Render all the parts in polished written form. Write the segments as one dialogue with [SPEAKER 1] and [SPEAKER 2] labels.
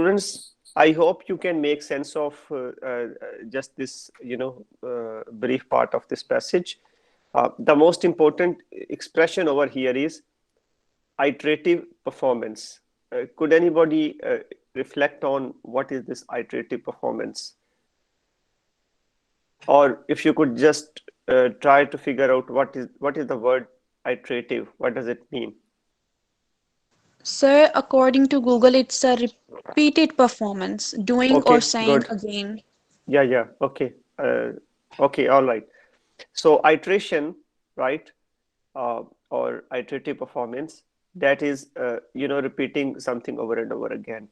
[SPEAKER 1] Students, I hope you can make sense of just this, brief part of this passage. The most important expression over here is iterative performance. Could anybody reflect on what is this iterative performance? Or if you could just try to figure out what is the word iterative, what does it mean?
[SPEAKER 2] Sir, according to Google, it's a repeated performance, doing or
[SPEAKER 1] Okay,
[SPEAKER 2] saying
[SPEAKER 1] good.
[SPEAKER 2] again.
[SPEAKER 1] Yeah. Okay. Okay, all right. So iteration, right, uh, or iterative performance, that is, repeating something over and over again.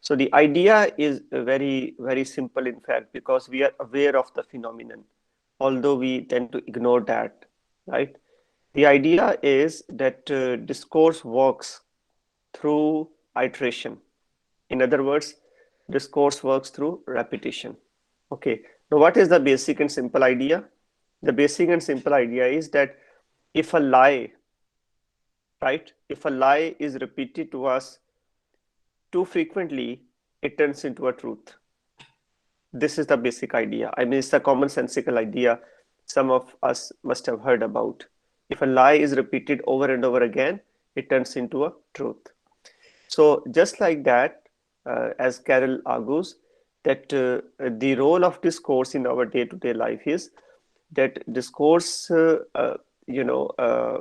[SPEAKER 1] So the idea is very, very simple, in fact, because we are aware of the phenomenon, although we tend to ignore that, right? The idea is that discourse works through iteration. In other words, discourse works through repetition. Okay. Now, what is the basic and simple idea? The basic and simple idea is that if a lie, right, if a lie is repeated to us too frequently, it turns into a truth. This is the basic idea. I mean, it's a commonsensical idea some of us must have heard about. If a lie is repeated over and over again, it turns into a truth. So just like that, as Carol argues, that the role of discourse in our day-to-day life is that discourse, you know, uh,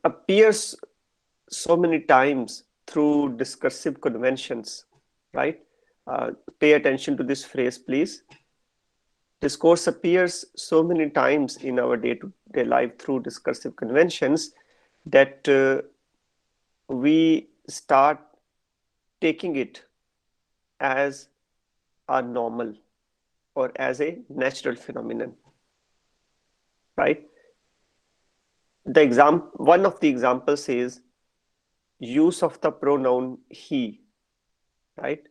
[SPEAKER 1] appears so many times through discursive conventions, right? Pay attention to this phrase, please. Discourse appears so many times in our day-to-day life through discursive conventions that we start taking it as a normal or as a natural phenomenon, right? One of the examples is use of the pronoun he, right,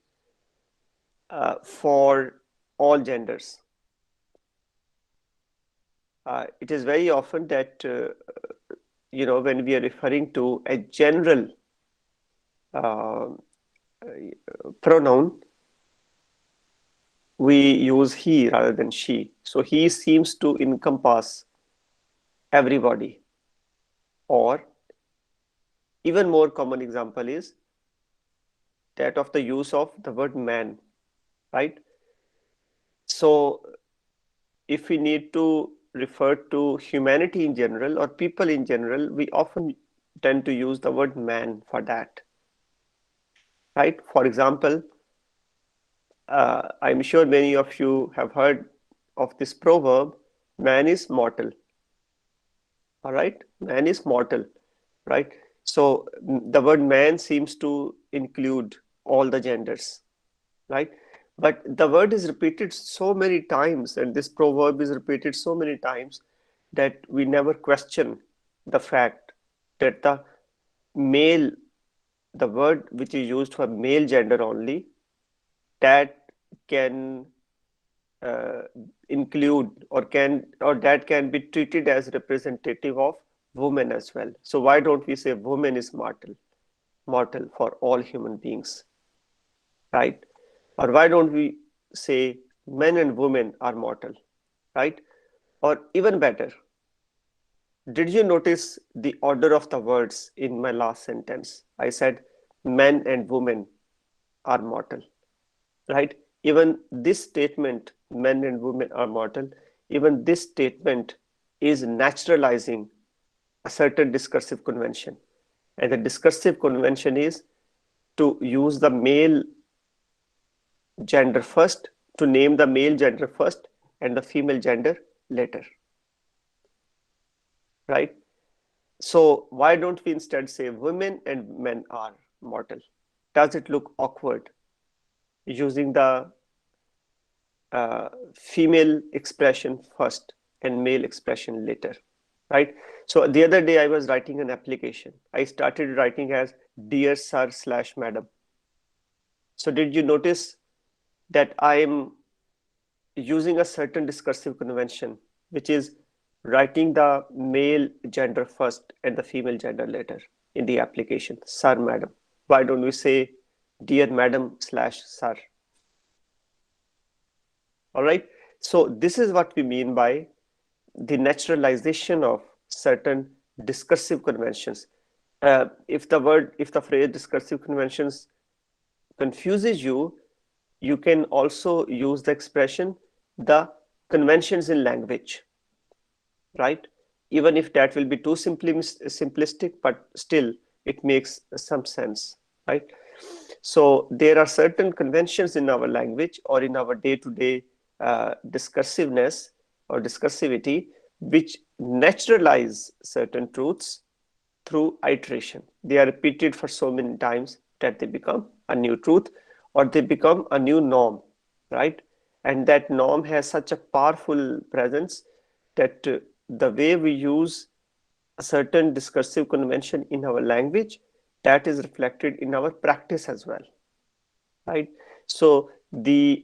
[SPEAKER 1] for all genders. It is very often that when we are referring to a general uh, pronoun, we use he rather than she. So he seems to encompass everybody. Or even more common example is that of the use of the word man, right? So if we need to refer to humanity in general or people in general, we often tend to use the word man for that, right? For example, I'm sure many of you have heard of this proverb, man is mortal. All right, man is mortal, right? So the word man seems to include all the genders, right? But the word is repeated so many times, and this proverb is repeated so many times that we never question the fact that male, the word which is used for male gender only, that can uh, include or that can be treated as representative of women as well. So why don't we say woman is mortal for all human beings, right? Or why don't we say men and women are mortal, right? Or even better, did you notice the order of the words in my last sentence? I said men and women are mortal, right? Even this statement, men and women are mortal, even this statement is naturalizing a certain discursive convention. And the discursive convention is to use the male gender first, to name the male gender first and the female gender later, right? So why don't we instead say women and men are mortal? Does it look awkward using the female expression first and male expression later, right? So the other day I was writing an application. I started writing as dear sir slash madam. So did you notice that I'm using a certain discursive convention, which is writing the male gender first and the female gender later in the application, sir, madam? Why don't we say dear madam slash sir. All right. So this is what we mean by the naturalization of certain discursive conventions. If the phrase discursive conventions confuses you, you can also use the expression the conventions in language, right? Even if that will be too simplistic, but still it makes some sense, right? So there are certain conventions in our language or in our day-to-day discursiveness or discursivity which naturalize certain truths through iteration. They are repeated for so many times that they become a new truth or they become a new norm, right? And that norm has such a powerful presence that the way we use a certain discursive convention in our language, that is reflected in our practice as well, right? So the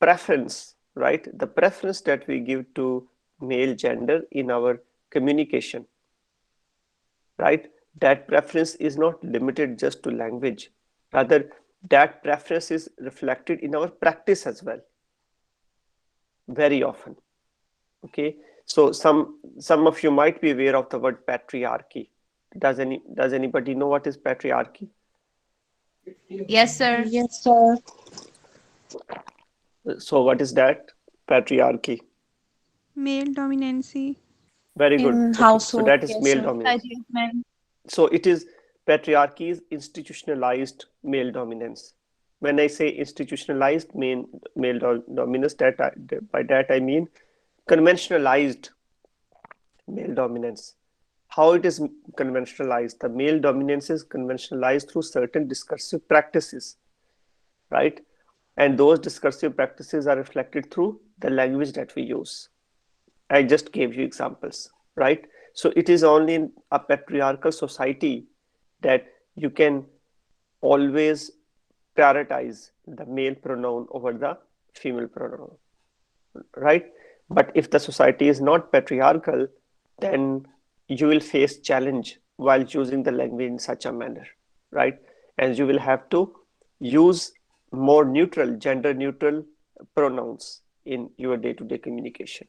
[SPEAKER 1] preference, right? The preference that we give to male gender in our communication, right? That preference is not limited just to language. Rather, that preference is reflected in our practice as well, very often. Okay, so some of you might be aware of the word patriarchy. Does anybody know what is patriarchy?
[SPEAKER 3] Yes, sir.
[SPEAKER 2] Yes, sir.
[SPEAKER 1] So what is that? Patriarchy.
[SPEAKER 4] Male dominancy.
[SPEAKER 1] Very good.
[SPEAKER 2] In
[SPEAKER 1] Okay, so
[SPEAKER 2] household,
[SPEAKER 1] that is
[SPEAKER 2] yes,
[SPEAKER 1] male
[SPEAKER 2] sir.
[SPEAKER 1] dominance.
[SPEAKER 3] Society of men.
[SPEAKER 1] So it is patriarchy is institutionalized male dominance. When I say institutionalized male dominance, by that I mean conventionalized male dominance. How it is conventionalized? The male dominance is conventionalized through certain discursive practices, right? And those discursive practices are reflected through the language that we use. I just gave you examples, right? So it is only in a patriarchal society that you can always prioritize the male pronoun over the female pronoun, right? But if the society is not patriarchal, then you will face challenge while using the language in such a manner, right? And you will have to use more neutral, gender neutral pronouns in your day-to-day communication.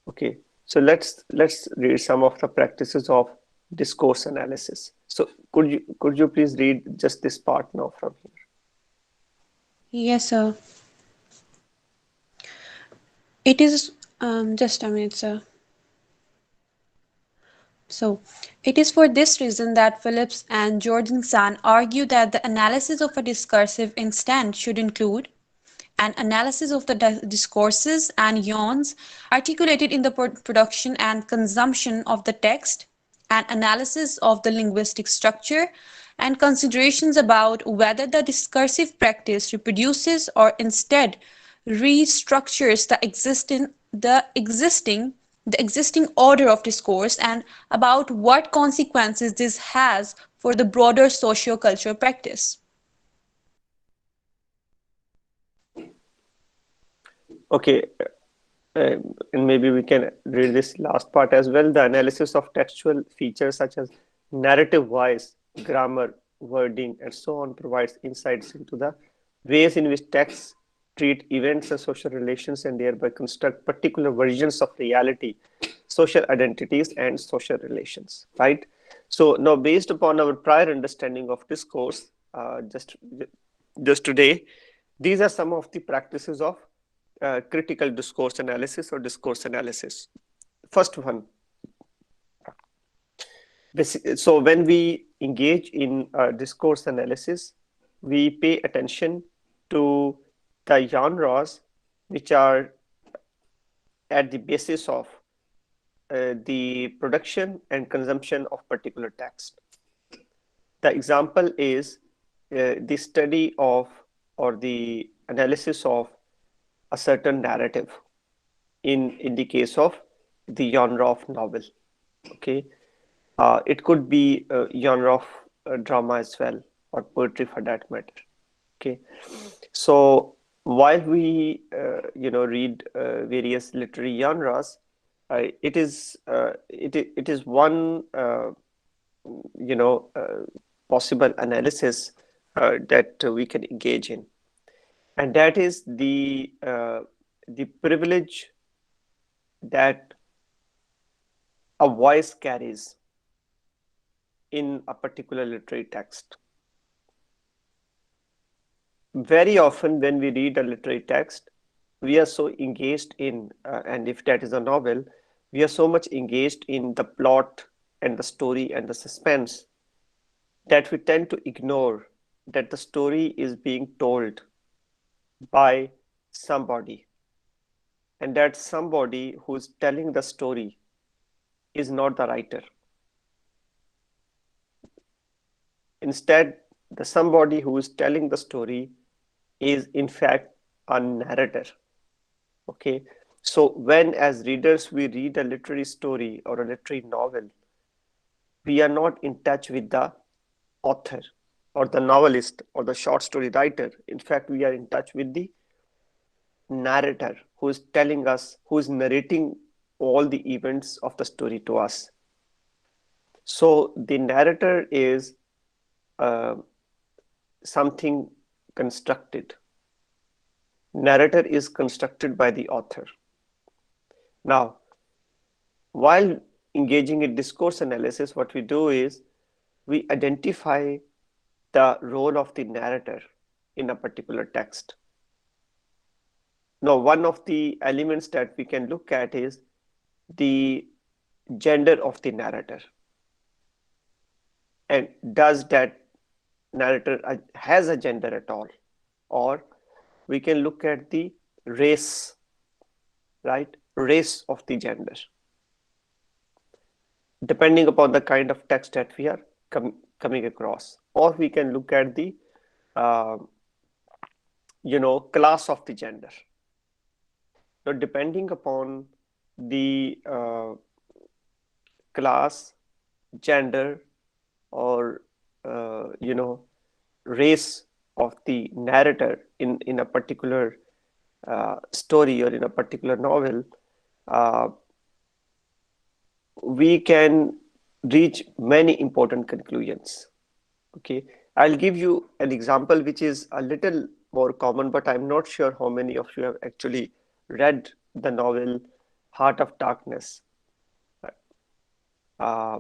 [SPEAKER 1] Okay, so let's read some of the practices of discourse analysis. So could you please read just this part now from here?
[SPEAKER 2] Yes, sir. It is just a minute, sir. So, it is for this reason that Phillips and Jorgensen argue that the analysis of a discursive instant should include an analysis of the discourses and yawns articulated in the production and consumption of the text, an analysis of the linguistic structure, and considerations about whether the discursive practice reproduces or instead restructures the existing order of discourse and about what consequences this has for the broader socio-cultural practice.
[SPEAKER 1] Okay, and maybe we can read this last part as well. The analysis of textual features such as narrative voice, grammar, wording, and so on provides insights into the ways in which texts treat events and social relations and thereby construct particular versions of reality, social identities, and social relations, right? So now, based upon our prior understanding of discourse, just today, these are some of the practices of critical discourse analysis or discourse analysis. First one, so when we engage in discourse analysis, we pay attention to the genres which are at the basis of the production and consumption of particular text. The example is the study of or the analysis of a certain narrative in the case of the genre of novel. Okay, it could be a genre of drama as well, or poetry for that matter. Okay, so while we read various literary genres, it is one you know uh, possible analysis that we can engage in, and that is the privilege that a voice carries in a particular literary text. Very often, when we read a literary text, we are so engaged in, and if that is a novel, we are so much engaged in the plot and the story and the suspense that we tend to ignore that the story is being told by somebody, and that somebody who's telling the story is not the writer. Instead, the somebody who is telling the story is in fact a narrator. Okay, so when as readers we read a literary story or a literary novel, we are not in touch with the author or the novelist or the short story writer. In fact, we are in touch with the narrator who is telling us, who is narrating all the events of the story to us. So the narrator is uh, something constructed. Narrator is constructed by the author. Now, while engaging in discourse analysis, what we do is we identify the role of the narrator in a particular text. Now, one of the elements that we can look at is the gender of the narrator. And does that narrator has a gender at all? Or we can look at the race, right? Race of the gender, depending upon the kind of text that we are coming across. Or we can look at the uh, class of the gender. So depending upon the class, gender, or race of the narrator in a particular story or in a particular novel, uh, we can reach many important conclusions. Okay, I'll give you an example which is a little more common, but I'm not sure how many of you have actually read the novel Heart of Darkness. Uh,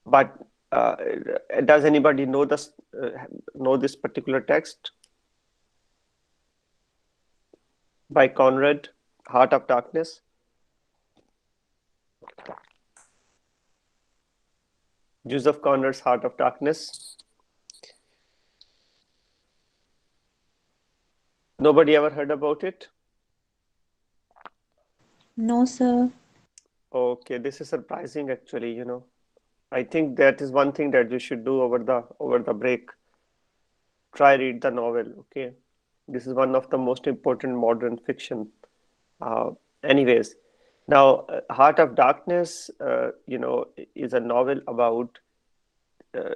[SPEAKER 1] but does anybody know this particular text by Conrad, Heart of Darkness? Joseph Conrad's Heart of Darkness. Nobody ever heard about it?
[SPEAKER 2] No, sir.
[SPEAKER 1] Okay, this is surprising actually. I think that is one thing that you should do over the break. Try read the novel, okay? This is one of the most important modern fiction. Anyways, now Heart of Darkness, is a novel about uh,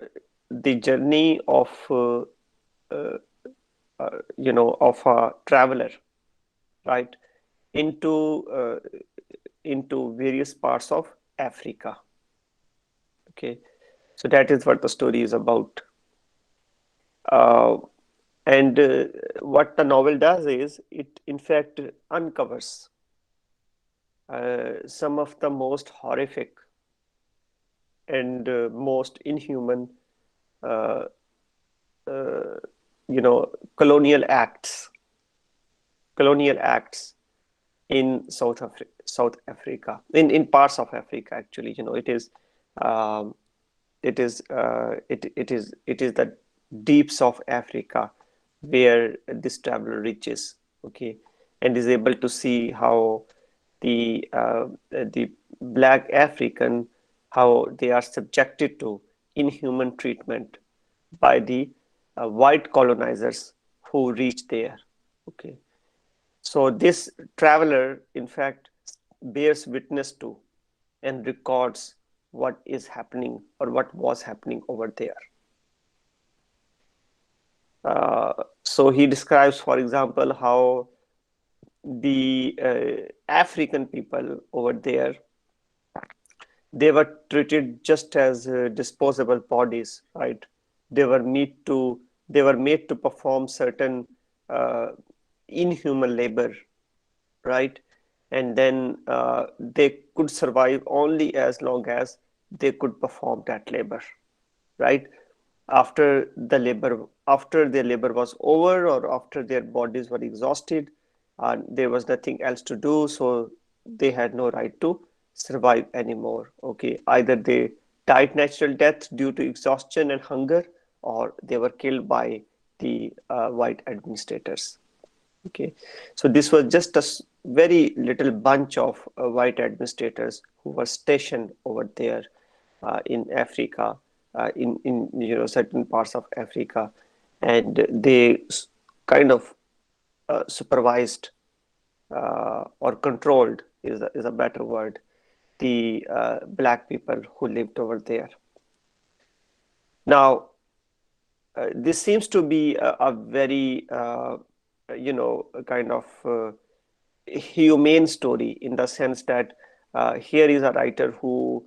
[SPEAKER 1] the journey uh, of a traveler, right, into various parts of Africa. Okay, so that is what the story is about. Uh, and what the novel does is it, in fact, uncovers some of the most horrific and most inhuman, uh, uh, colonial acts in South Africa, in parts of Africa. Actually, um, it is the deeps of Africa where this traveler reaches, okay, and is able to see how the black African, how they are subjected to inhuman treatment by the white colonizers who reach there. Okay, so this traveler, in fact, bears witness to and records what is happening or what was happening over there. So he describes, for example, how the African people over there, they were treated just as disposable bodies, right? They were made to they were made to perform certain uh, inhuman labor, right? And then they could survive only as long as they could perform that labor, right? After their labor was over, or after their bodies were exhausted, there was nothing else to do, so they had no right to survive anymore. Okay, either they died natural death due to exhaustion and hunger, or they were killed by the white administrators. Okay, so this was just a very little bunch of white administrators who were stationed over there in Africa, in certain parts of Africa, and they kind of supervised or controlled is a better word, the black people who lived over there. Now, this seems to be a very a kind of humane story, in the sense that here is a writer who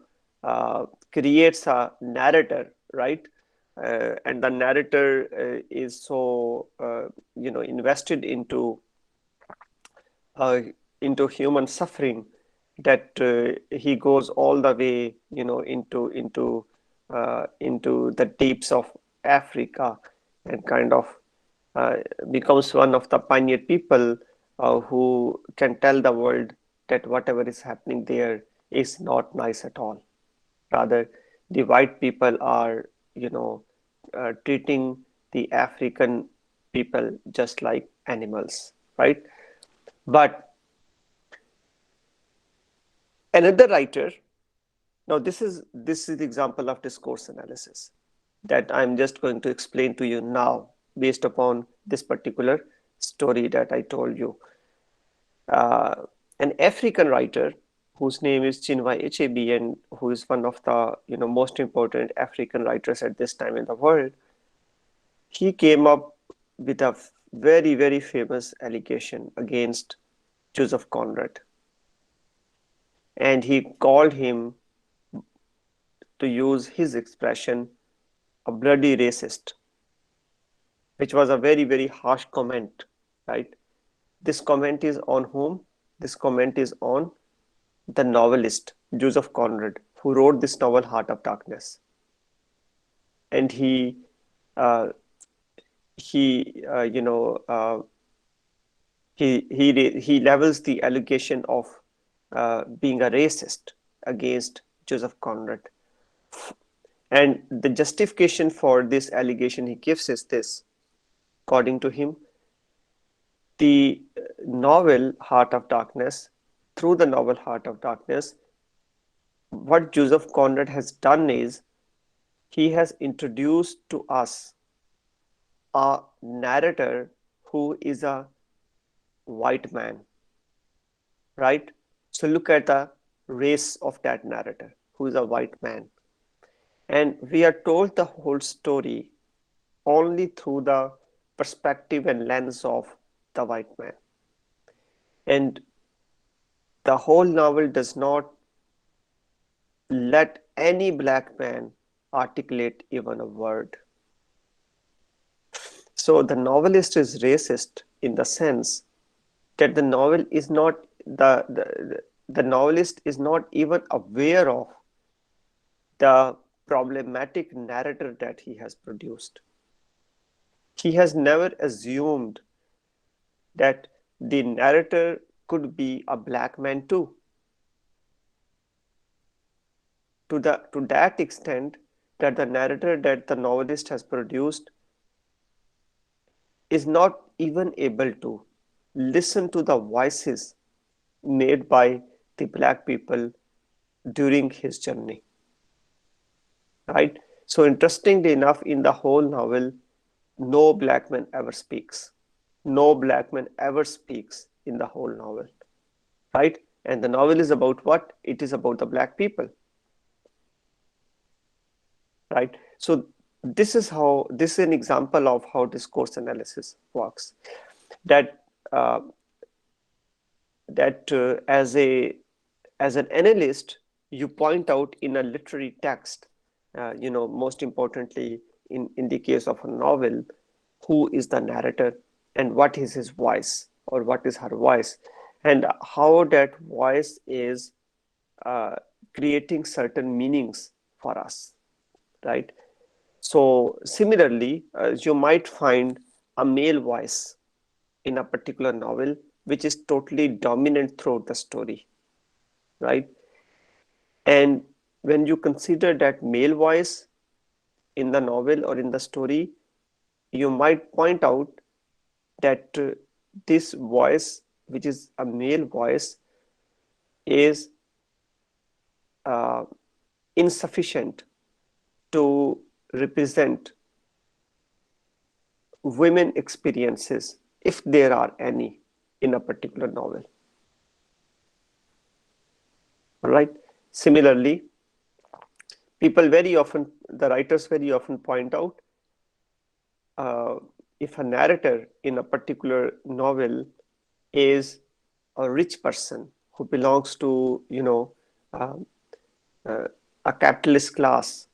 [SPEAKER 1] creates a narrator, right? And the narrator is so invested uh, into human suffering that he goes all the way, into the deeps of Africa, and kind of uh, becomes one of the pioneer people who can tell the world that whatever is happening there is not nice at all. Rather, the white people are, treating the African people just like animals, right? But another writer, now this is the example of discourse analysis that I'm just going to explain to you now, based upon this particular story that I told you. Uh, an African writer whose name is Chinua Achebe, and who is one of the most important African writers at this time in the world, he came up with a very, very famous allegation against Joseph Conrad, and he called him, to use his expression, a bloody racist, which was a very, very harsh comment, right? This comment is on whom? This comment is on the novelist Joseph Conrad, who wrote this novel Heart of Darkness, and uh, he he levels the allegation of being a racist against Joseph Conrad, and the justification for this allegation he gives is this: according to him, the novel Heart of Darkness, through the novel Heart of Darkness, what Joseph Conrad has done is he has introduced to us a narrator who is a white man, right? So look at the race of that narrator, who is a white man. And we are told the whole story only through the perspective and lens of the white man. And the whole novel does not let any black man articulate even a word. So the novelist is racist in the sense that the novel is not the novelist is not even aware of the problematic narrator that he has produced. He has never assumed that the narrator could be a black man too. To that extent, that the narrator that the novelist has produced is not even able to listen to the voices made by the black people during his journey, right? So interestingly enough, in the whole novel, no black man ever speaks. No black man ever speaks in the whole novel, right? And the novel is about what? It is about the black people, right? So this is an example of how discourse analysis works. That as an analyst, you point out in a literary text, most importantly in the case of a novel, who is the narrator and what is his voice or what is her voice, and how that voice is uh, creating certain meanings for us, right? So similarly, you might find a male voice in a particular novel which is totally dominant throughout the story, right? And when you consider that male voice in the novel or in the story, you might point out that this voice, which is a male voice, is uh, insufficient to represent women experiences, if there are any, in a particular novel. All right. Similarly, the writers very often point out, uh, if a narrator in a particular novel is a rich person who belongs to, um, uh, a capitalist class,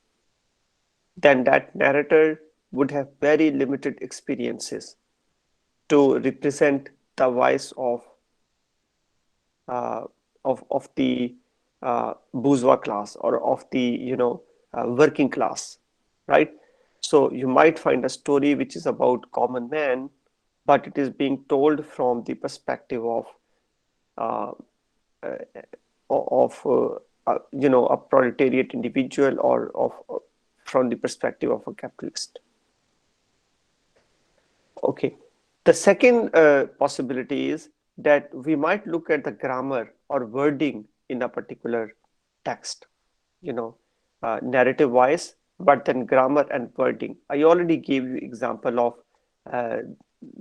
[SPEAKER 1] then that narrator would have very limited experiences to represent the voice uh, of the bourgeois class or of the working class, right? So you might find a story which is about common man, but it is being told from the perspective uh, uh, a proletariat individual, or from the perspective of a capitalist. Okay. The second possibility is that we might look at the grammar or wording in a particular text, narrative wise, but then grammar and wording. I already gave you example of uh,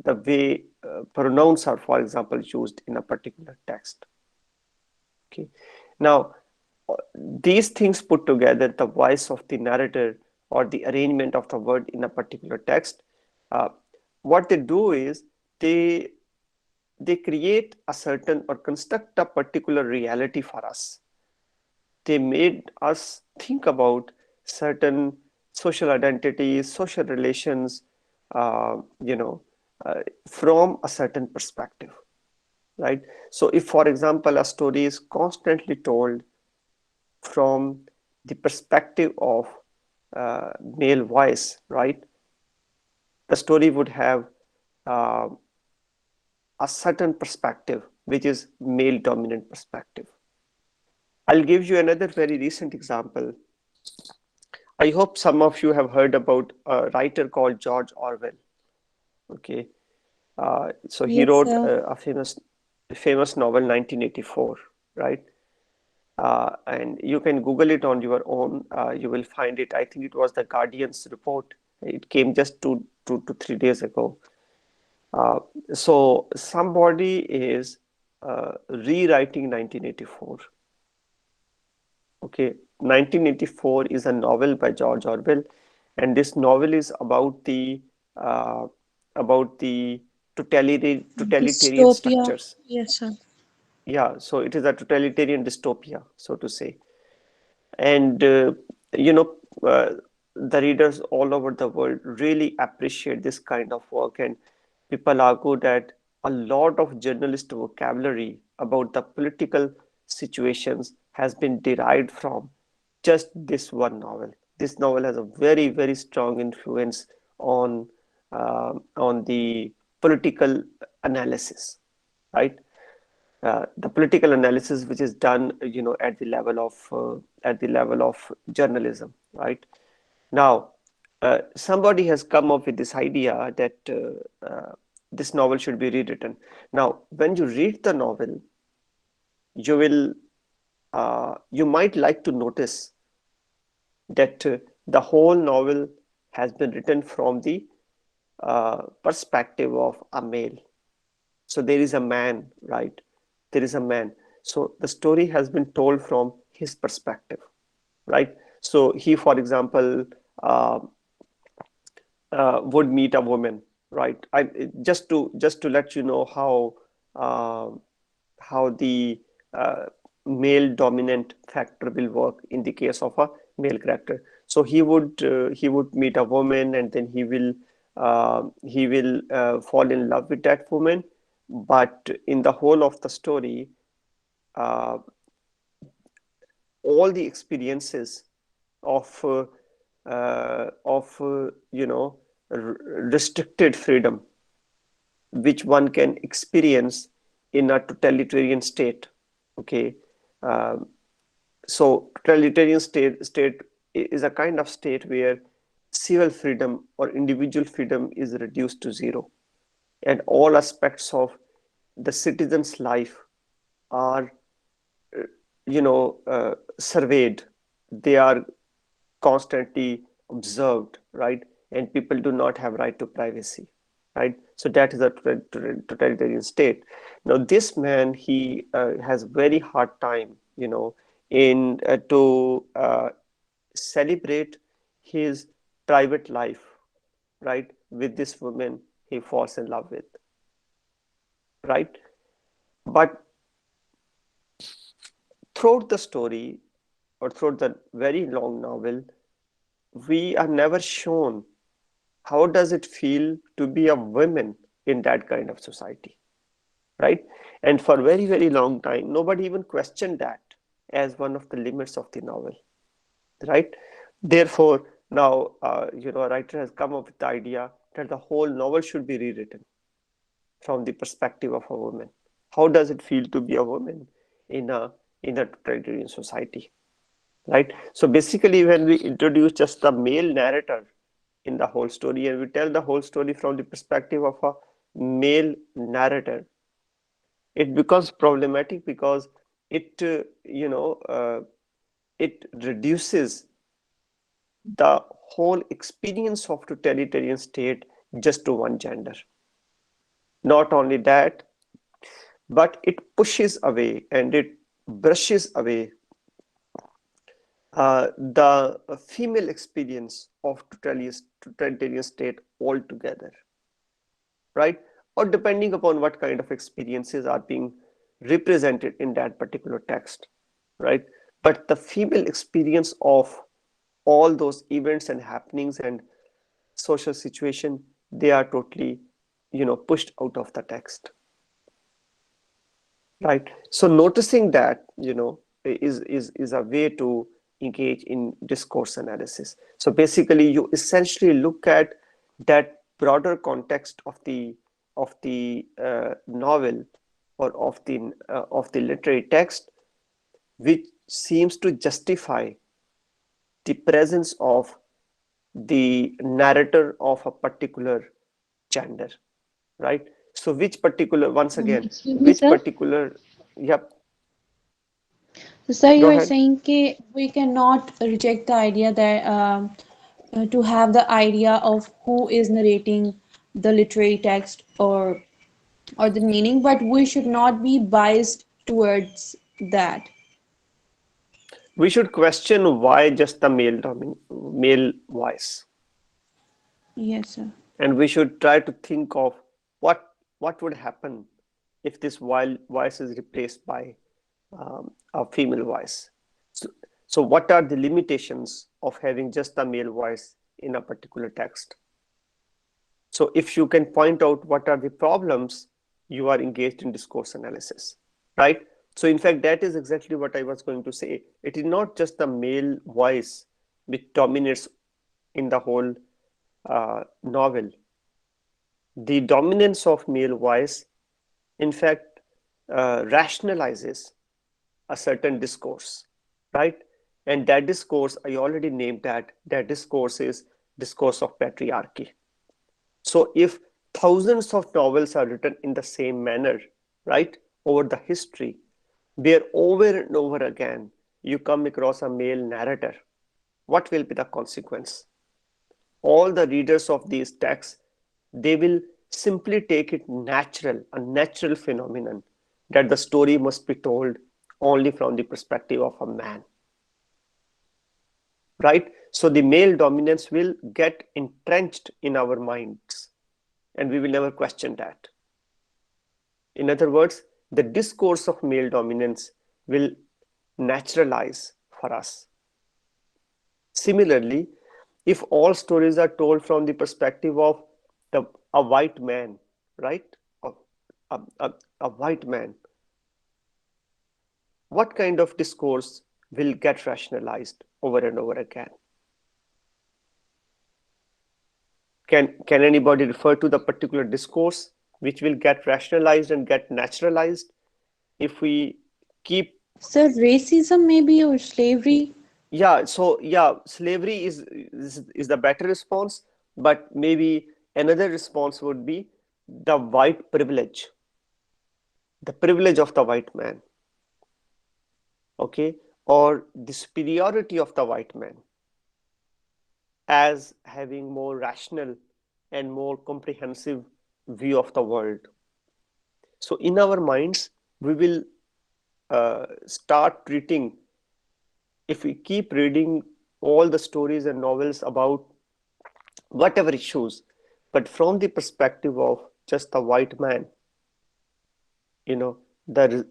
[SPEAKER 1] the way pronouns are, for example, used in a particular text. Okay. Now, these things put together, the voice of the narrator or the arrangement of the word in a particular text, uh, what they do is they they create a certain or construct a particular reality for us. They made us think about certain social identities, social relations, uh, you know, from a certain perspective, right? So if, for example, a story is constantly told from the perspective of male voice, right? The story would have uh, a certain perspective, which is male dominant perspective. I'll give you another very recent example. I hope some of you have heard about a writer called George Orwell. Okay, so he
[SPEAKER 2] Yes,
[SPEAKER 1] wrote
[SPEAKER 2] sir.
[SPEAKER 1] a famous novel, 1984, right? And you can Google it on your own. You will find it. I think it was the Guardian's report. It came just 2 to 3 days ago. Uh, so somebody is rewriting 1984. Okay, 1984 is a novel by George Orwell, and this novel is uh, about the totalitarian
[SPEAKER 2] Dystopia.
[SPEAKER 1] structures.
[SPEAKER 2] Yes, sir.
[SPEAKER 1] Yeah, so it is a totalitarian dystopia, so to say. And you know the readers all over the world really appreciate this kind of work, and people argue that a lot of journalist vocabulary about the political situations has been derived from just this one novel. This novel has a very, very strong influence on the political analysis, right? The political analysis which is done, at the level of journalism, right? Now, somebody has come up with this idea that this novel should be rewritten. Now, when you read the novel, you will you might like to notice that the whole novel has been written from the perspective of a male. So there is a man, right? There is a man. So the story has been told from his perspective, right? So he, for example, uh, would meet a woman, right? Just to let you know uh, how the male dominant factor will work in the case of a male character. So he would meet a woman, and then he will fall in love with that woman. But in the whole of the story, uh, all the experiences of restricted freedom which one can experience in a totalitarian state. Okay. Um, so totalitarian state is a kind of state where civil freedom or individual freedom is reduced to zero, and all aspects of the citizen's life are surveyed. They are constantly observed, right? And people do not have right to privacy, right? So that is a totalitarian state. Now this man, he has very hard time, in to celebrate his private life, right, with this woman he falls in love with, right? But throughout the story, or throughout the very long novel, we are never shown how does it feel to be a woman in that kind of society, right? And for very, very long time, nobody even questioned that as one of the limits of the novel, right? Therefore, now, a writer has come up with the idea that the whole novel should be rewritten from the perspective of a woman. How does it feel to be a woman in a totalitarian society, right? So basically, when we introduce just the male narrator in the whole story, and we tell the whole story from the perspective of a male narrator, it becomes problematic because it it reduces the whole experience of totalitarian state just to one gender. Not only that, but it pushes away and it brushes away the female experience of totalitarian state altogether, right? Or depending upon what kind of experiences are being represented in that particular text, right? But the female experience of all those events and happenings and social situation, they are totally, pushed out of the text, right? So noticing that, is a way to engage in discourse analysis. So basically, you essentially look at that broader context of the novel, or of the literary text, which seems to justify the presence of the narrator of a particular gender, right? So which particular, once again,
[SPEAKER 2] Excuse me,
[SPEAKER 1] which
[SPEAKER 2] sir.
[SPEAKER 1] particular, yep,
[SPEAKER 2] So, sir, you
[SPEAKER 1] go
[SPEAKER 2] are
[SPEAKER 1] ahead.
[SPEAKER 2] saying that we cannot reject the idea that to have the idea of who is narrating the literary text or the meaning, but we should not be biased towards that.
[SPEAKER 1] We should question why just the male voice,
[SPEAKER 2] Yes, sir.
[SPEAKER 1] and we should try to think of what would happen if this wild voice is replaced by a female voice. So, so what are the limitations of having just a male voice in a particular text? So if you can point out what are the problems, you are engaged in discourse analysis, right? So in fact, that is exactly what I was going to say. It is not just the male voice which dominates in the whole novel. The dominance of male voice, in fact, rationalizes a certain discourse, right? And that discourse, I already named that discourse is discourse of patriarchy. So if thousands of novels are written in the same manner, right, over the history, where over and over again you come across a male narrator, what will be the consequence? All the readers of these texts, they will simply take it natural, a natural phenomenon, that the story must be told only from the perspective of a man. right? So the male dominance will get entrenched in our minds and we will never question that. In other words, the discourse of male dominance will naturalize for us. Similarly, if all stories are told from the perspective of a white man, right? A, a white man, what kind of discourse will get rationalized over and over again? Can anybody refer to the particular discourse which will get rationalized and get naturalized if we keep?
[SPEAKER 2] So racism maybe or slavery?
[SPEAKER 1] Yeah, so yeah, slavery is the better response, but maybe another response would be the white privilege, the privilege of the white man, okay, or the superiority of the white man as having more rational and more comprehensive view of the world. So in our minds, we will start treating, if we keep reading all the stories and novels about whatever issues, but from the perspective of just the white man, you know, the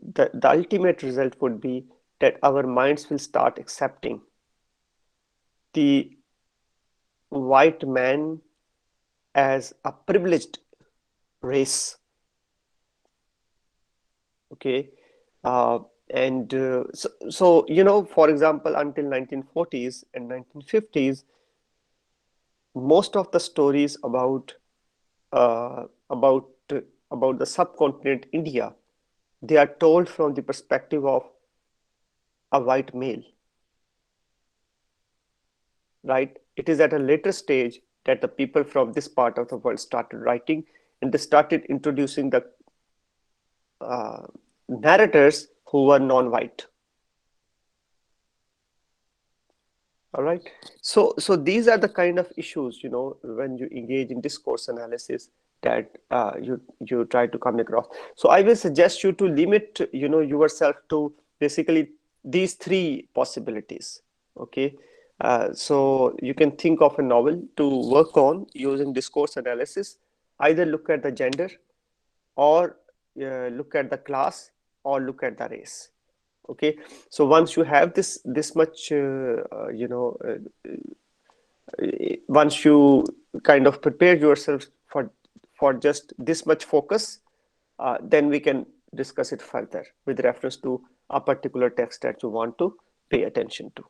[SPEAKER 1] ultimate result would be that our minds will start accepting the white man as a privileged race. Okay. Uh, and for example, until 1940s and 1950s, most of the stories uh, about about the subcontinent India, they are told from the perspective of a white male, right? It is at a later stage that the people from this part of the world started writing, and they started introducing the uh, narrators who were non-white. All right. So these are the kind of issues, when you engage in discourse analysis that you try to come across. So I will suggest you to limit, yourself to basically these three possibilities. Okay. So you can think of a novel to work on using discourse analysis. Either look at the gender, or look at the class, or look at the race. Okay, so once you have this much once you kind of prepare yourself for just this much focus, then we can discuss it further with reference to a particular text that you want to pay attention to.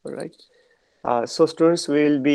[SPEAKER 1] All right. So students will be